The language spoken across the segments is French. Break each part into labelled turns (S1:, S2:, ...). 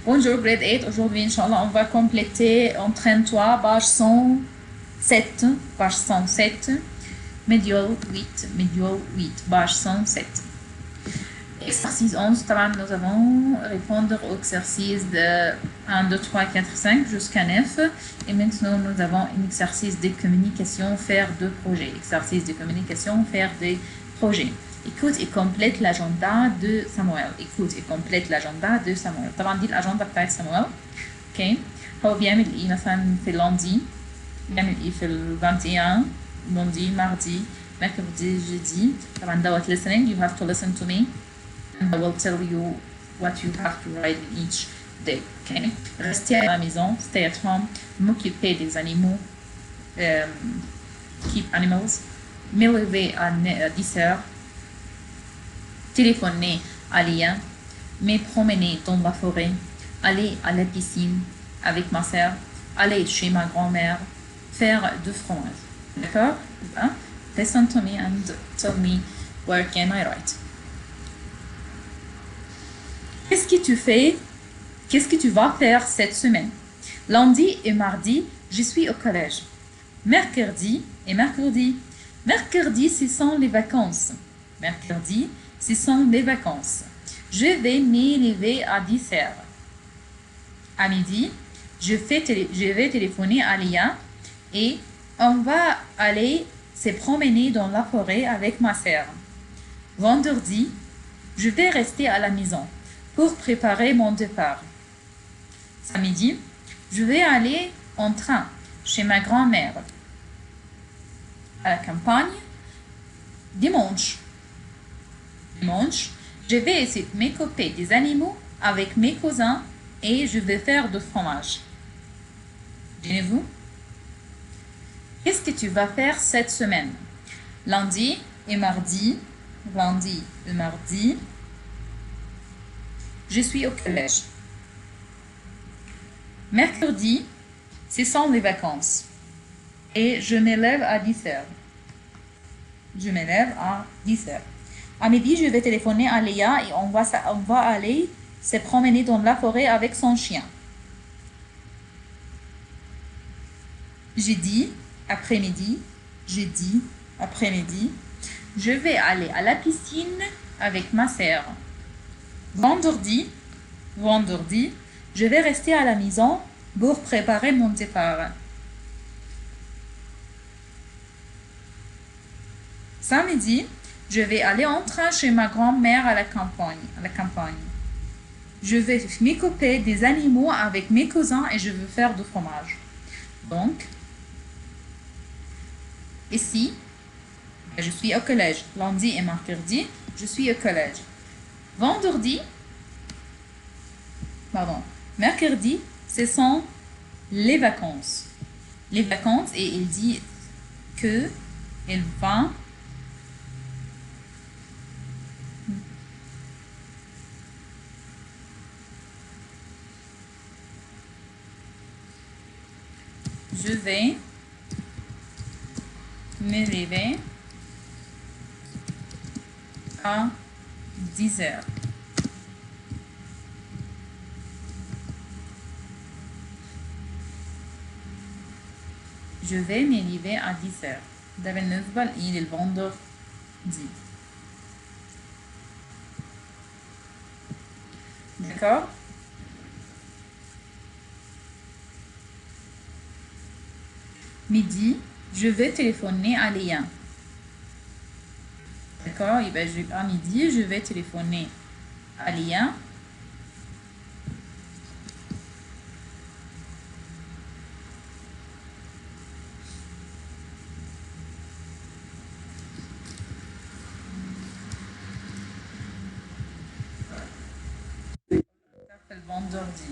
S1: Bonjour, grade 8. Aujourd'hui, Inch'Allah, on va compléter entraîne-toi, page 107. Page 107. Médial 8. Médial 8. Page 107. Exercice 11. Nous avons répondre aux exercices de 1, 2, 3, 4, 5 jusqu'à 9. Et maintenant, nous avons un exercice de communication, faire deux projets. Exercice de communication, faire des projets. Écoute et complète l'agenda de Samuel. Écoute et complète l'agenda de Samuel. طبعا دي الأجندة بتاعت سامويل. اوكي. هو بيعمل ايه مثلا في اللوندي؟ بيعمل ايه في ال 21 lundi, mardi, mercredi, jeudi. طبعا دوت listening. You have to listen to me. And I will tell you what you have to write in each day. Okay. Rester à la maison, stay at home, m'occuper des animaux, keep animals, me lever à 10 heures, téléphoner à Léa, me promener dans la forêt, aller à la piscine avec ma sœur, aller chez ma grand-mère, faire du fromage. D'accord? Listen to me and tell me where can I write. Qu'est-ce que tu fais? Qu'est-ce que tu vas faire cette semaine? Lundi et mardi, je suis au collège. Mercredi et mercredi. Mercredi, ce sont les vacances. Mercredi, ce sont les vacances. Je vais me lever à 10 heures. À midi, je vais téléphoner à Lia et on va aller se promener dans la forêt avec ma sœur. Vendredi, je vais rester à la maison pour préparer mon départ. Samedi, je vais aller en train chez ma grand-mère à la campagne. Dimanche, je vais essayer de m'occuper des animaux avec mes cousins et je vais faire du fromage. Dînez-vous? Qu'est-ce que tu vas faire cette semaine? Lundi et mardi, je suis au collège. Mercredi, ce sont les vacances. Et je me lève à 10 heures. Je me lève à 10 heures. À midi, je vais téléphoner à Léa et on va aller se promener dans la forêt avec son chien. Jeudi après-midi, je vais aller à la piscine avec ma sœur. Vendredi, je vais rester à la maison pour préparer mon départ. Samedi, je vais aller en train chez ma grand-mère à la campagne. Je vais m'occuper des animaux avec mes cousins et je veux faire du fromage. Donc, ici, je suis au collège. Lundi et mercredi, je suis au collège. Mercredi, ce sont les vacances. Les vacances, et il dit que il va je vais me lever à 10 heures. Je vais me lever à 10 heures. ده بالنسبة للفندردي. D'accord? Midi, je vais téléphoner à Léa. D'accord? Et ben, à midi, je vais téléphoner à Léa. Le vendredi.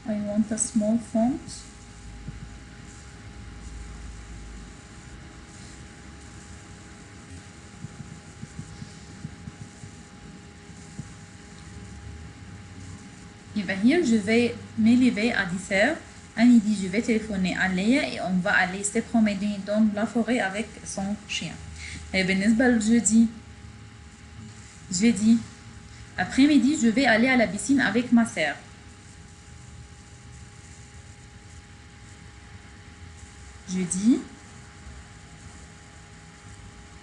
S1: I want a small font. Et bien here, je vais m'élever à 10h. À midi, je vais téléphoner à Léa et on va aller se promener dans la forêt avec son chien. Et بالنسبة للjeudi, jeudi, après-midi, je vais aller à la piscine avec ma sœur. Jeudi,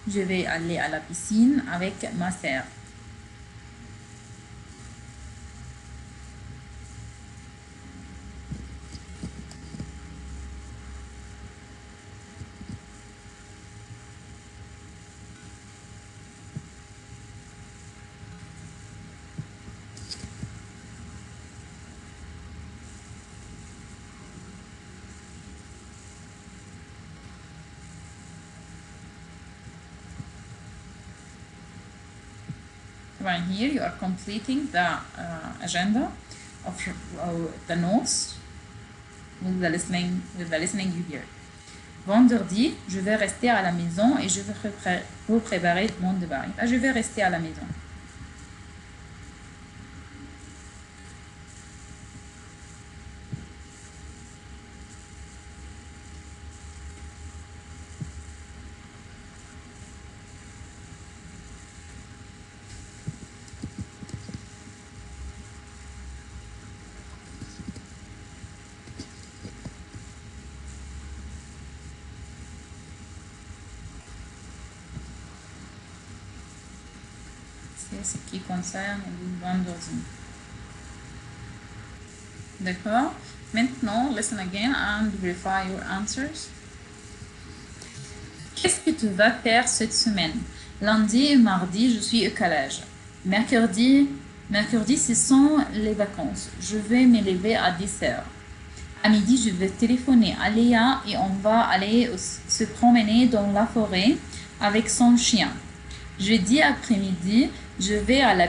S1: je vais aller à la piscine avec ma sœur. Right here, you are completing the agenda of the notes with the listening you hear. Vendredi, je vais rester à la maison et je vais préparer mon débat. Je vais rester à la maison. C'est ce qui concerne le vendredi. D'accord? Maintenant, listen again and verify your answers. Qu'est-ce que tu vas faire cette semaine? Lundi et mardi, je suis au collège. Mercredi, ce sont les vacances. Je vais me lever à 10h. À midi, je vais téléphoner à Léa et on va aller se promener dans la forêt avec son chien. Jeudi après-midi, je vais aller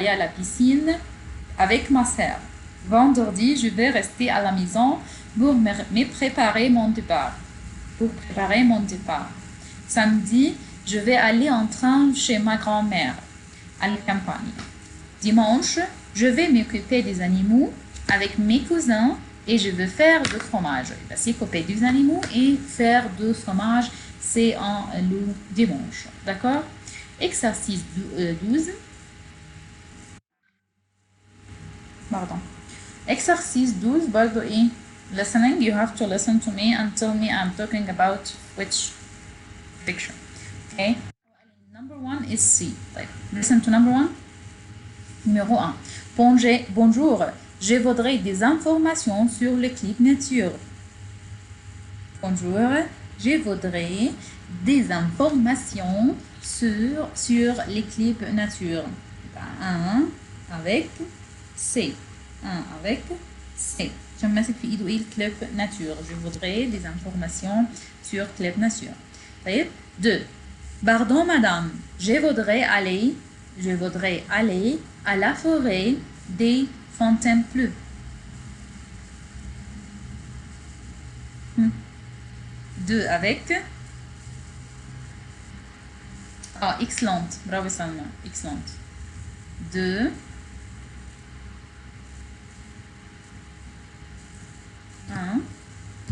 S1: à la piscine avec ma sœur. Vendredi, je vais rester à la maison pour me préparer mon départ. Samedi, je vais aller en train chez ma grand-mère à la campagne. Dimanche, je vais m'occuper des animaux avec mes cousins et je vais faire du fromage. S'occuper des animaux et faire du fromage, c'est le dimanche. D'accord? Exercice 12. Pardon. Exercice 12, برضو إيه? Listening, you have to listen to me and tell me I'm talking about which picture. Okay? Number 1 is C. طيب, listen to number 1. Numéro 1. Bonjour, je voudrais des informations sur le clip nature. Bonjour, je voudrais des informations sur les clips nature. 1 avec C. 1 avec C. Je me mets في ايده ايه الكليب nature. Je voudrais des informations sur clip nature. 2. Pardon madame, je voudrais aller à la forêt des Fontainebleau. 2 avec excellent. Bravo Salma. Excellent. 2 1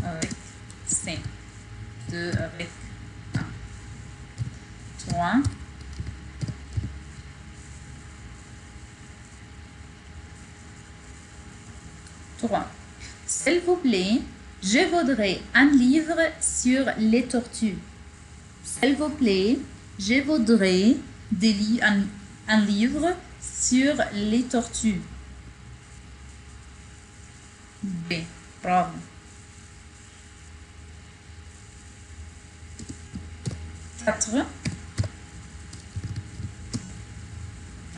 S1: avec C. 2 avec 1. 3 3. S'il vous plaît, je voudrais un livre sur les tortues. S'il vous plaît, je voudrais un livre sur les tortues. B. Bravo. 4.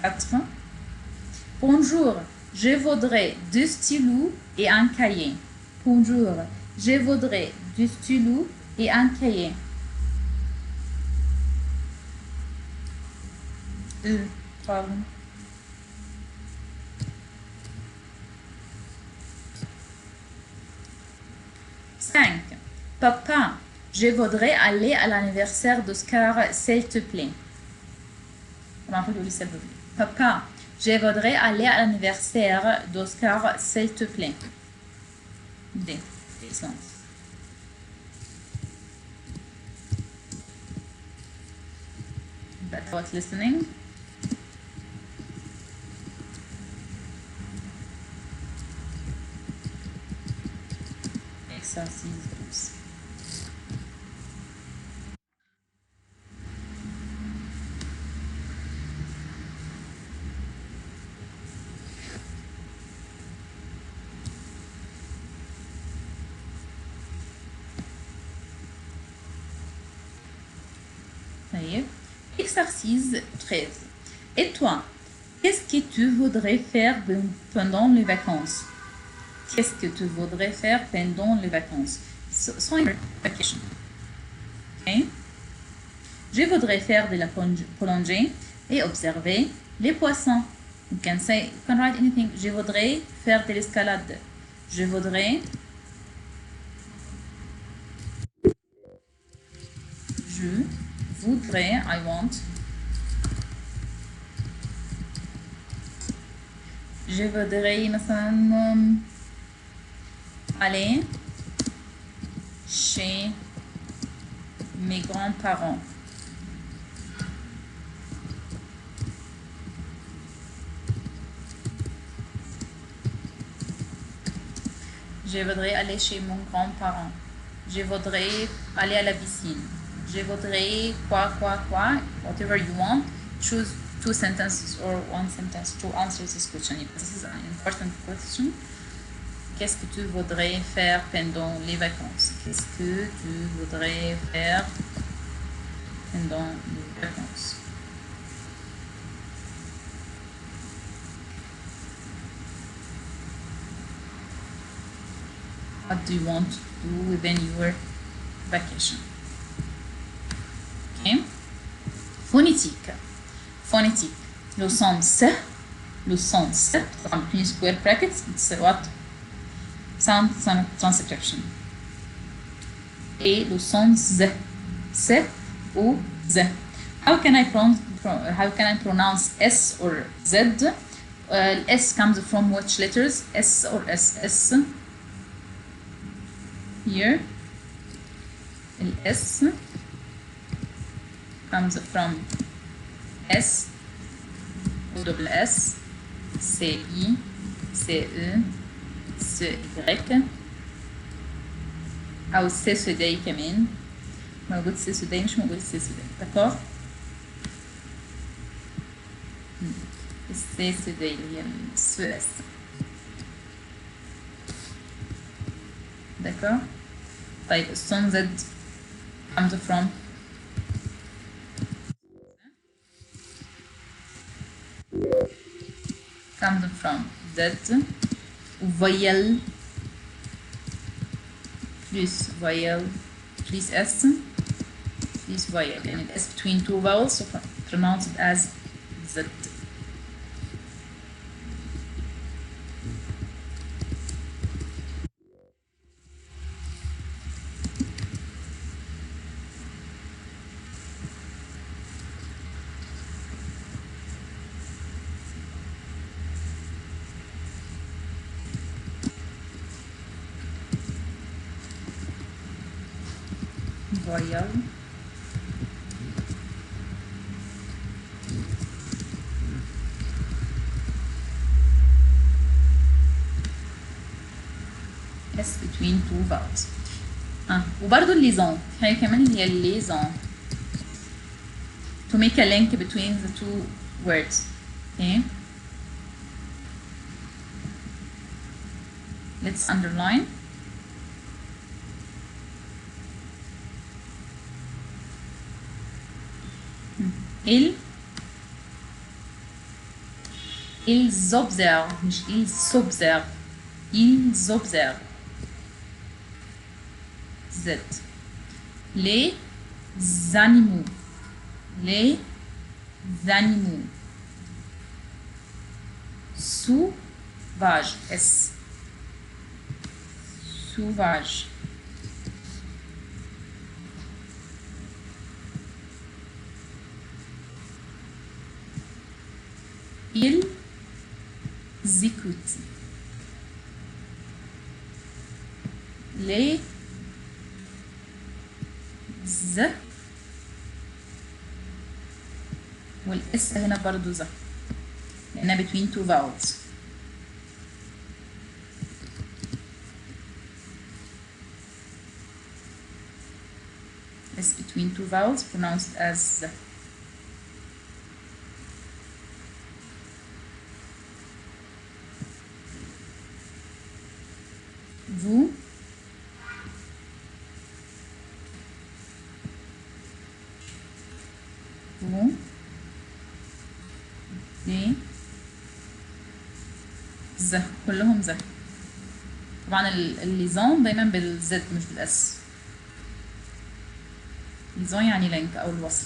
S1: 4. Bonjour, je voudrais deux stylos et un cahier. Bonjour, je voudrais deux stylos et un cahier. 2. Pardon. Papa, je voudrais aller à l'anniversaire d'Oscar, s'il te plaît. Papa, je voudrais aller à l'anniversaire d'Oscar, s'il te plaît. D. Excellent. That's about listening. Exercice 12. Exercice 13. Et toi, qu'est-ce que tu voudrais faire pendant les vacances? Qu'est-ce que tu voudrais faire pendant les vacances? So vacation. Okay. Je voudrais faire de la plongée et observer les poissons. You can write anything. Je voudrais faire de l'escalade. Je voudrais. Je voudrais. I want. Je voudrais مثلا aller chez mes grands-parents. Je voudrais aller chez mon grand-parent. Je voudrais aller à la piscine. Je voudrais quoi. Whatever you want. Choose 2 sentences or 1 sentence to answer this question. This is an important question. Qu'est-ce que tu voudrais faire pendant les vacances? Qu'est-ce que tu voudrais faire pendant les vacances? What do you want to do within your vacation? Okay. Phonétique. Phonétique. Le son S, between square brackets, it's what? Sound transcription. Et le son Z, S ou Z. How can I pronounce S or Z? S comes from which letters? S or SS? Here, S comes from S, O double S, C I, C E, C Y أو السي سوداي كمان موجود السي سوداي مش موجود السي سوداي d'accord السي سوداي اللي هي السويس d'accord طيب الصون زد comes from Z ou voyelle plus voyelle plus S plus voyelle and it is between 2 vowels so pronounced as Z. Voyelle S between 2 vowels. وبرضو الليزون هي كمان اللي هي الليزون to make a link between the 2 words. Okay, let's underline. Ils observent, مش ils s'observent. Ils observent. Z. Les animaux. Les animaux. Sauvage. S. Sauvage. ils écoutent. Les والاس هنا برضو ز لانها between two vowels. S between two vowels pronounced as z. Vous دي ز كلهم ز. طبعا الليزون دايما بالزد مش بالاس. ليزون يعني لينك او الوصل.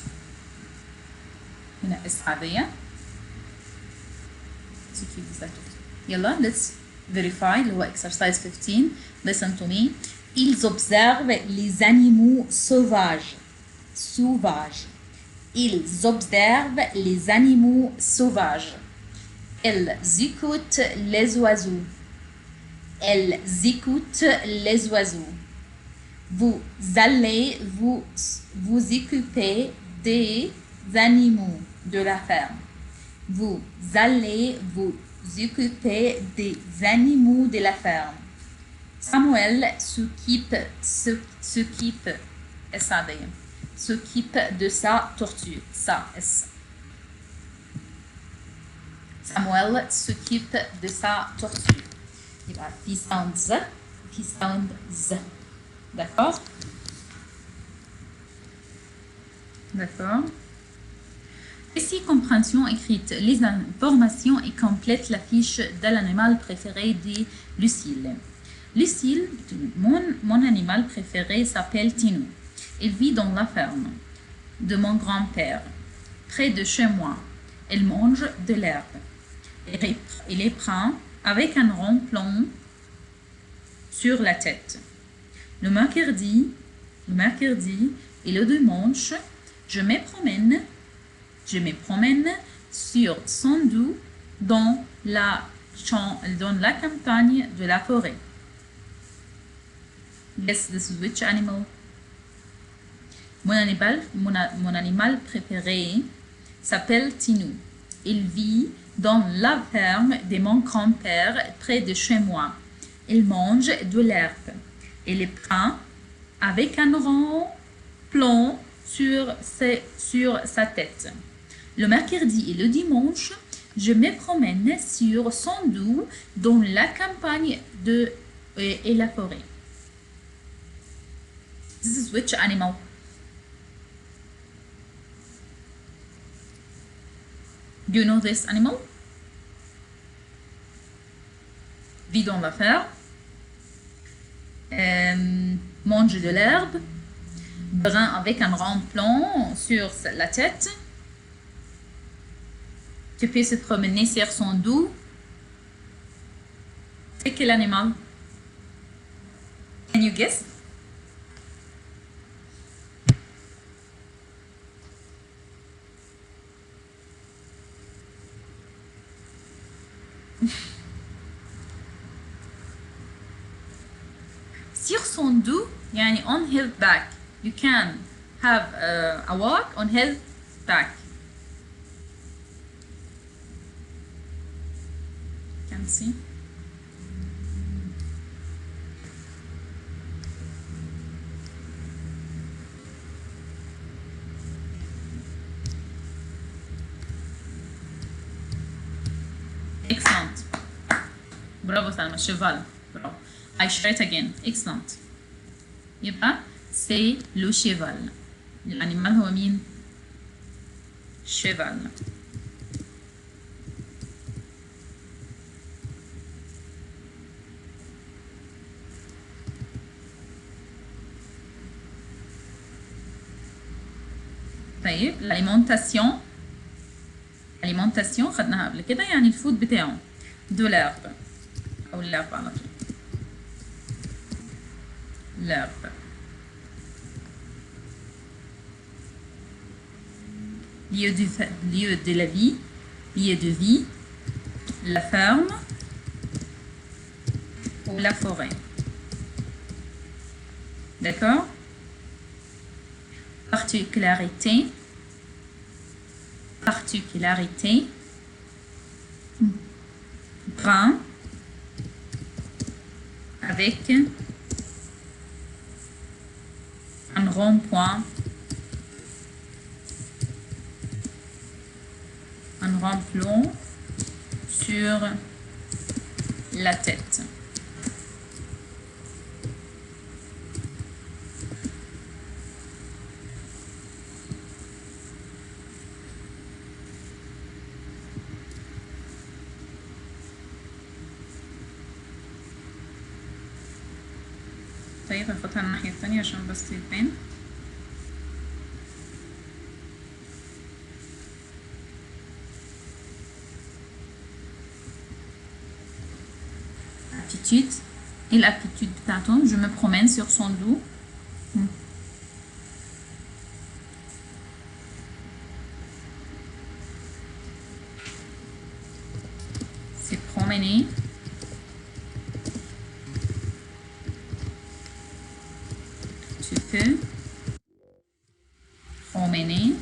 S1: هنا اس عاديه. يلا let's verify اللي هو exercise 15. Listen to me. Ils observent les animaux sauvages. Ils observent les animaux sauvages. Elles écoutent les oiseaux. Elles écoutent les oiseaux. Vous allez vous occuper des animaux de la ferme. Vous allez vous occuper des animaux de la ferme. Samuel s'occupe de sa tortue. Samuel s'occupe de sa tortue. يبقى في sound Z, في sound Z. D'accord? D'accord. Ici, compréhension écrite. Les informations et complète la fiche de l'animal préféré de Lucille. Lucille, mon animal préféré s'appelle Tino. Il vit dans la ferme de mon grand-père, près de chez moi. Il mange de l'herbe. Il les prend avec un rond plomb sur la tête. Le mercredi et le dimanche, je me promène sur son dos dans la campagne de la forêt. Guess this is which animal? Mon animal préféré s'appelle Tino. Il vit dans la ferme de mon grand-père près de chez moi. Il mange de l'herbe et les prend avec un rond plomb sur sa tête. Le mercredi et le dimanche, je me promène sur son dos dans la campagne et la forêt. This is which animal? Do you know this animal? Vit dans la ferme, mange de l'herbe, brun avec un rond plomb sur la tête. Tu peux se promener sur son dos. C'est quel animal? Can you guess? Sur son dos, يعني on his back. You can have a walk on his back. Can see. Excellent. Bravo Salma, cheval. Bravo. I share it again. Excellent. يبقى c'est le cheval. الأنيمال هو مين؟ cheval. طيب الاليمونتاسيون خدناها قبل كده يعني الفود بتاعه دو l'herbe أو l'herbe على طول. l'herbe. Lieu de la vie, lieu de vie, la ferme ou la forêt. D'accord? Particularité. Particularité. Brun. Avec un rond-point. Un rond-plan sur la tête. طيب هنحطها الناحية التانية عشان بس يبان. Attitude. Et l'attitude بتاعته, je me promène sur son dos. C'est promener. Tu peux promener.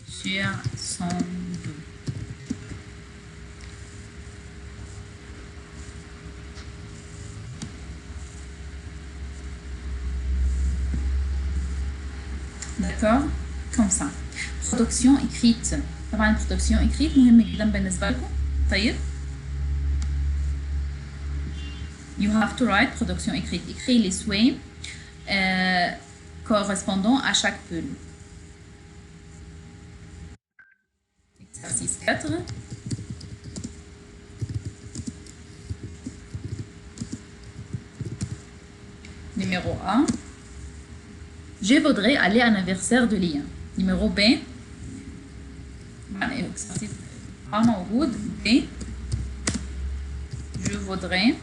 S1: Sur son dos. D'accord? Comme ça. Production écrite. طبعا production écrite مهمة جدا بالنسبة لكم. طيب. You have to write production écrite. Écrire les souhaits correspondant à chaque pull. Exercice 4. Numéro 1. Je voudrais aller à l'anniversaire de Lia. Numéro B. Exercice A موجود. B. Je voudrais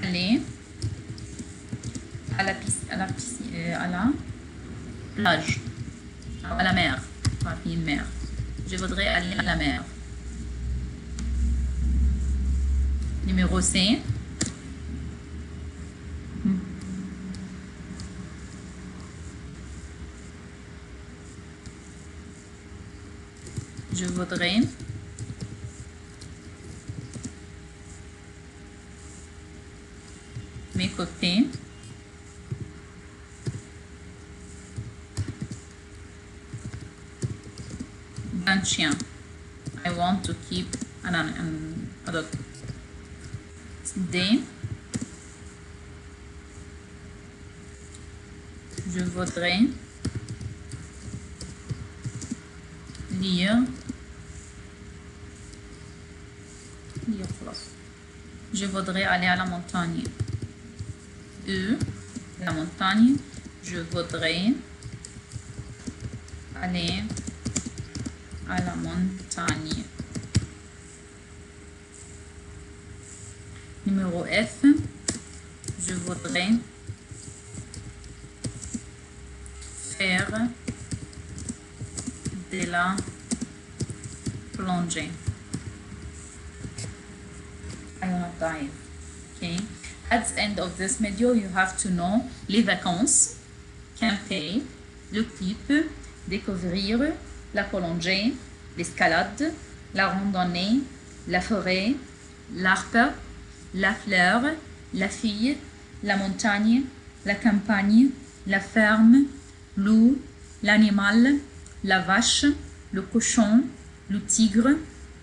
S1: aller à la plage, à la mer, pas une mer. Je voudrais aller à la mer. Numéro C. Je voudrais m'écouter d'un chien. I want to keep an dog. D. Je voudrais lire خلاص. Je voudrais aller à la montagne. E. La montagne. Je voudrais aller à la montagne. Numéro F. Je voudrais faire de la plongée. I wanna dive. Okay. At the end of this video, you have to know les vacances, camper, le clip, découvrir, la plongée, l'escalade, la randonnée, la forêt, l'arbre, la fleur, la fille, la montagne, la campagne, la ferme, loup, l'animal, la vache, le cochon, le tigre,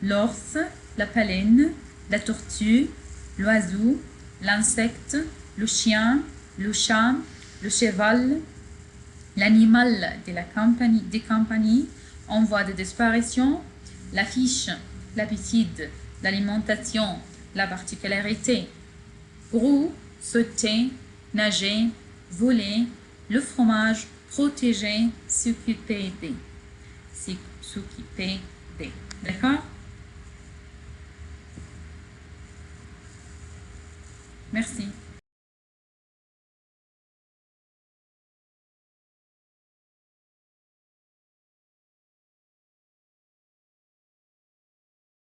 S1: l'ours, la baleine, la tortue, l'oiseau, l'insecte, le chien, le chat, le cheval, l'animal de la compagnie, des compagnies en voie de disparition, la fiche, l'habitude, l'alimentation, la particularité, roux, sauter, nager, voler, le fromage, protéger, s'occuper de. S'occuper de. D'accord? Merci.